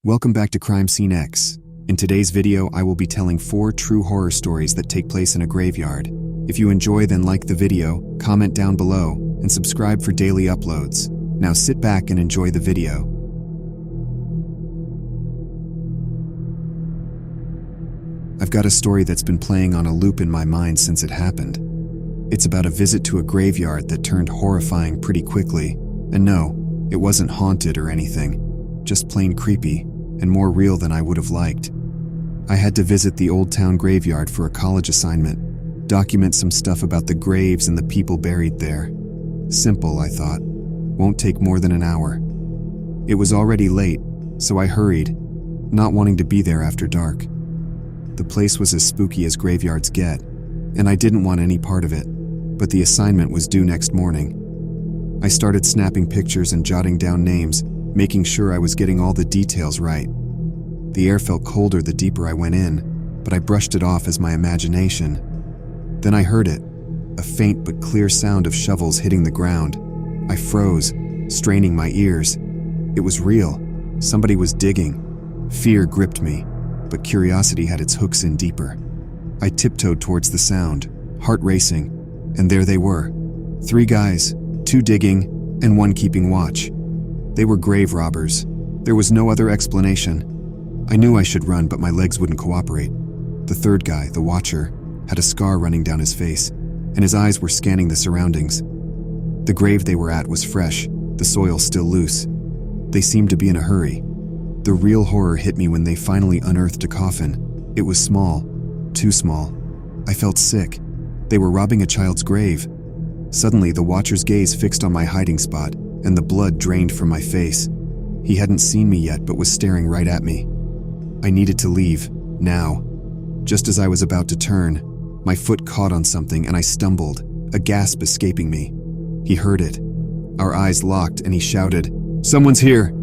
Welcome back to Crime Scene X. In today's video, I will be telling 4 true horror stories that take place in a graveyard. If you enjoy, then like the video, comment down below, and subscribe for daily uploads. Now sit back and enjoy the video. I've got a story that's been playing on a loop in my mind since it happened. It's about a visit to a graveyard that turned horrifying pretty quickly. And no, it wasn't haunted or anything. Just plain creepy, and more real than I would have liked. I had to visit the old town graveyard for a college assignment, document some stuff about the graves and the people buried there. Simple, I thought. Won't take more than an hour. It was already late, so I hurried, not wanting to be there after dark. The place was as spooky as graveyards get, and I didn't want any part of it, but the assignment was due next morning. I started snapping pictures and jotting down names, making sure I was getting all the details right. The air felt colder the deeper I went in, but I brushed it off as my imagination. Then I heard it, a faint but clear sound of shovels hitting the ground. I froze, straining my ears. It was real. Somebody was digging. Fear gripped me, but curiosity had its hooks in deeper. I tiptoed towards the sound, heart racing, and there they were. 3 guys, 2 digging, and 1 keeping watch. They were grave robbers. There was no other explanation. I knew I should run, but my legs wouldn't cooperate. The 3rd guy, the watcher, had a scar running down his face, and his eyes were scanning the surroundings. The grave they were at was fresh, the soil still loose. They seemed to be in a hurry. The real horror hit me when they finally unearthed a coffin. It was small, too small. I felt sick. They were robbing a child's grave. Suddenly, the watcher's gaze fixed on my hiding spot, and the blood drained from my face. He hadn't seen me yet, but was staring right at me. I needed to leave, now. Just as I was about to turn, my foot caught on something and I stumbled, a gasp escaping me. He heard it. Our eyes locked and he shouted, "Someone's here!"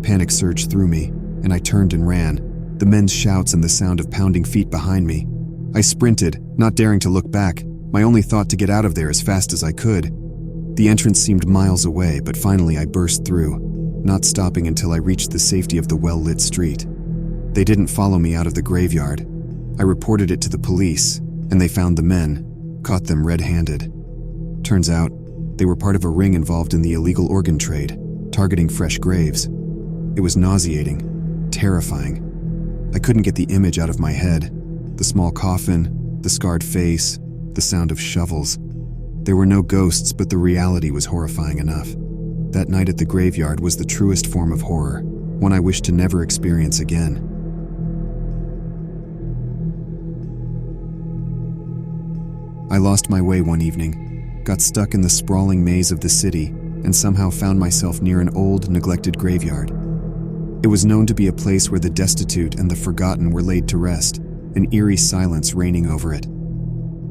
Panic surged through me, and I turned and ran, the men's shouts and the sound of pounding feet behind me. I sprinted, not daring to look back, my only thought to get out of there as fast as I could. The entrance seemed miles away, but finally I burst through, not stopping until I reached the safety of the well-lit street. They didn't follow me out of the graveyard. I reported it to the police, and they found the men, caught them red-handed. Turns out, they were part of a ring involved in the illegal organ trade, targeting fresh graves. It was nauseating, terrifying. I couldn't get the image out of my head. The small coffin, the scarred face, the sound of shovels. There were no ghosts, but the reality was horrifying enough. That night at the graveyard was the truest form of horror, one I wish to never experience again. I lost my way one evening, got stuck in the sprawling maze of the city, and somehow found myself near an old, neglected graveyard. It was known to be a place where the destitute and the forgotten were laid to rest, an eerie silence reigning over it.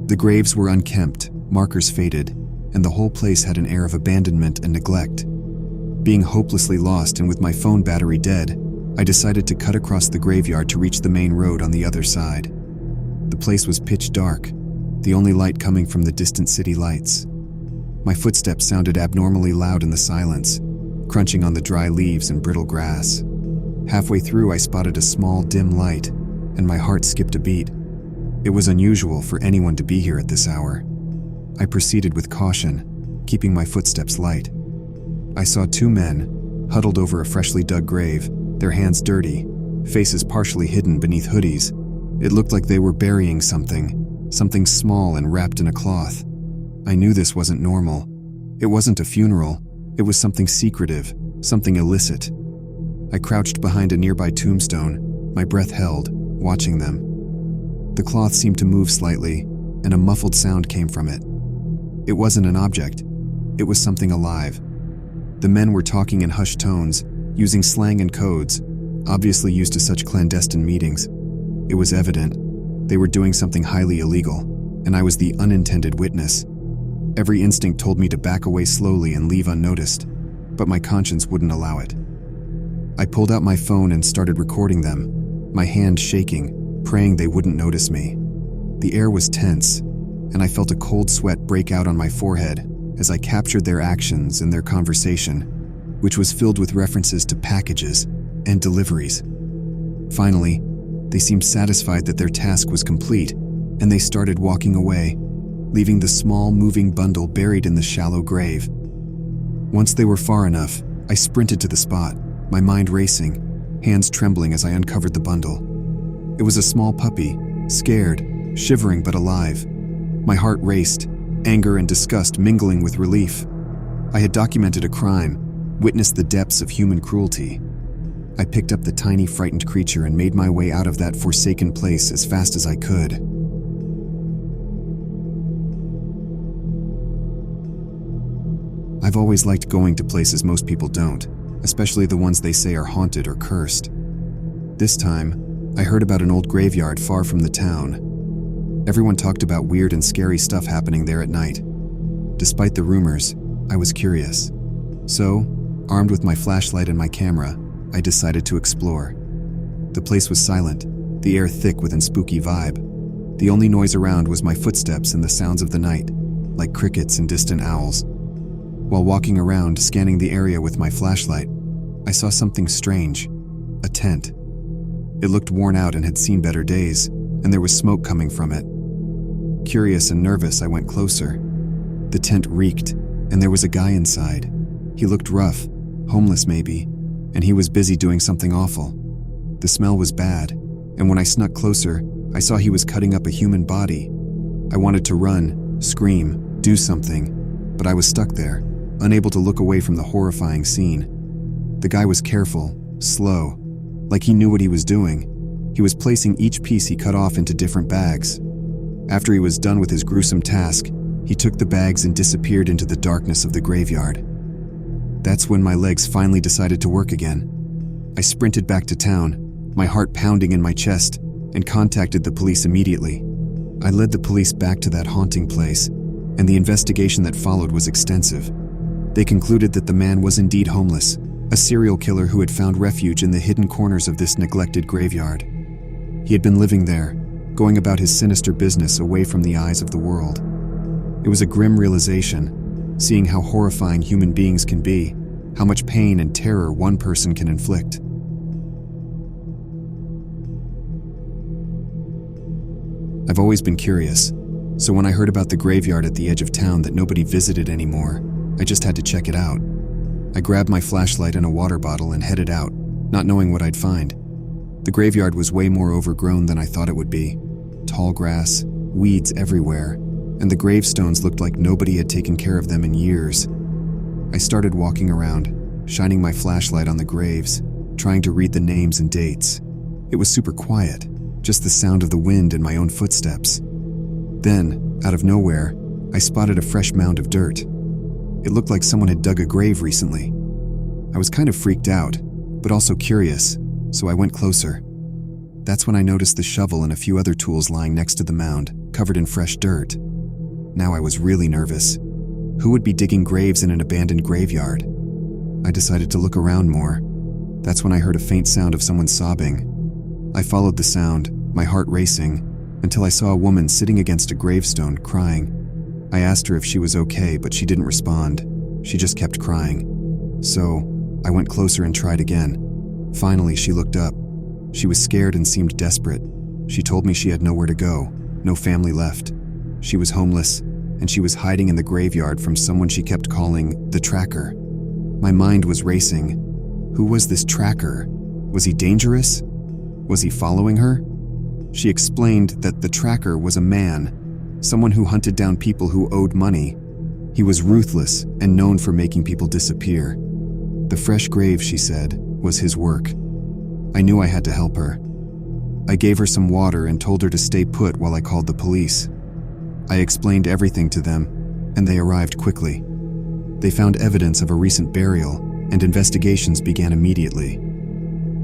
The graves were unkempt, markers faded, and the whole place had an air of abandonment and neglect. Being hopelessly lost and with my phone battery dead, I decided to cut across the graveyard to reach the main road on the other side. The place was pitch dark, the only light coming from the distant city lights. My footsteps sounded abnormally loud in the silence, crunching on the dry leaves and brittle grass. Halfway through, I spotted a small, dim light, and my heart skipped a beat. It was unusual for anyone to be here at this hour. I proceeded with caution, keeping my footsteps light. I saw 2 men, huddled over a freshly dug grave, their hands dirty, faces partially hidden beneath hoodies. It looked like they were burying something small and wrapped in a cloth. I knew this wasn't normal. It wasn't a funeral. It was something secretive, something illicit. I crouched behind a nearby tombstone, my breath held, watching them. The cloth seemed to move slightly, and a muffled sound came from it. It wasn't an object. It was something alive. The men were talking in hushed tones, using slang and codes, obviously used to such clandestine meetings. It was evident. They were doing something highly illegal, and I was the unintended witness. Every instinct told me to back away slowly and leave unnoticed, but my conscience wouldn't allow it. I pulled out my phone and started recording them, my hand shaking, praying they wouldn't notice me. The air was tense, and I felt a cold sweat break out on my forehead as I captured their actions and their conversation, which was filled with references to packages, and deliveries. Finally, they seemed satisfied that their task was complete, and they started walking away, leaving the small, moving bundle buried in the shallow grave. Once they were far enough, I sprinted to the spot, my mind racing, hands trembling as I uncovered the bundle. It was a small puppy, scared, shivering but alive. My heart raced, anger and disgust mingling with relief. I had documented a crime, witnessed the depths of human cruelty. I picked up the tiny, frightened creature and made my way out of that forsaken place as fast as I could. I've always liked going to places most people don't, especially the ones they say are haunted or cursed. This time, I heard about an old graveyard far from the town. Everyone talked about weird and scary stuff happening there at night. Despite the rumors, I was curious. So, armed with my flashlight and my camera, I decided to explore. The place was silent, the air thick with a spooky vibe. The only noise around was my footsteps and the sounds of the night, like crickets and distant owls. While walking around, scanning the area with my flashlight, I saw something strange, a tent. It looked worn out and had seen better days, and there was smoke coming from it. Curious and nervous, I went closer. The tent reeked, and there was a guy inside. He looked rough, homeless maybe, and he was busy doing something awful. The smell was bad, and when I snuck closer, I saw he was cutting up a human body. I wanted to run, scream, do something, but I was stuck there, unable to look away from the horrifying scene. The guy was careful, slow, like he knew what he was doing. He was placing each piece he cut off into different bags. After he was done with his gruesome task, he took the bags and disappeared into the darkness of the graveyard. That's when my legs finally decided to work again. I sprinted back to town, my heart pounding in my chest, and contacted the police immediately. I led the police back to that haunting place, and the investigation that followed was extensive. They concluded that the man was indeed homeless, a serial killer who had found refuge in the hidden corners of this neglected graveyard. He had been living there, going about his sinister business away from the eyes of the world. It was a grim realization, seeing how horrifying human beings can be, how much pain and terror one person can inflict. I've always been curious, so when I heard about the graveyard at the edge of town that nobody visited anymore, I just had to check it out. I grabbed my flashlight and a water bottle and headed out, not knowing what I'd find. The graveyard was way more overgrown than I thought it would be. Tall grass, weeds everywhere, and the gravestones looked like nobody had taken care of them in years. I started walking around, shining my flashlight on the graves, trying to read the names and dates. It was super quiet, just the sound of the wind and my own footsteps. Then, out of nowhere, I spotted a fresh mound of dirt. It looked like someone had dug a grave recently. I was kind of freaked out, but also curious, so I went closer. That's when I noticed the shovel and a few other tools lying next to the mound, covered in fresh dirt. Now I was really nervous. Who would be digging graves in an abandoned graveyard? I decided to look around more. That's when I heard a faint sound of someone sobbing. I followed the sound, my heart racing, until I saw a woman sitting against a gravestone, crying. I asked her if she was okay, but she didn't respond. She just kept crying. So, I went closer and tried again. Finally, she looked up. She was scared and seemed desperate. She told me she had nowhere to go, no family left. She was homeless, and she was hiding in the graveyard from someone she kept calling the Tracker. My mind was racing. Who was this Tracker? Was he dangerous? Was he following her? She explained that the Tracker was a man, someone who hunted down people who owed money. He was ruthless and known for making people disappear. The fresh grave, she said, was his work. I knew I had to help her. I gave her some water and told her to stay put while I called the police. I explained everything to them, and they arrived quickly. They found evidence of a recent burial, and investigations began immediately.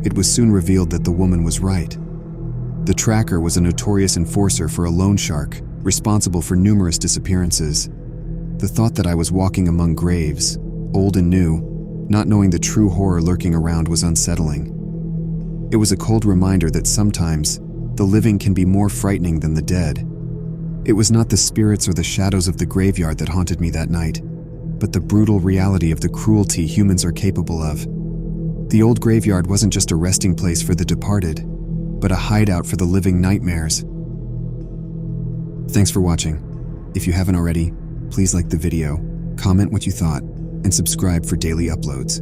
It was soon revealed that the woman was right. The Tracker was a notorious enforcer for a loan shark, responsible for numerous disappearances. The thought that I was walking among graves, old and new, not knowing the true horror lurking around, was unsettling. It was a cold reminder that sometimes the living can be more frightening than the dead. It was not the spirits or the shadows of the graveyard that haunted me that night, but the brutal reality of the cruelty humans are capable of. The old graveyard wasn't just a resting place for the departed, but a hideout for the living nightmares. Thanks for watching. If you haven't already, please like the video, comment what you thought, and subscribe for daily uploads.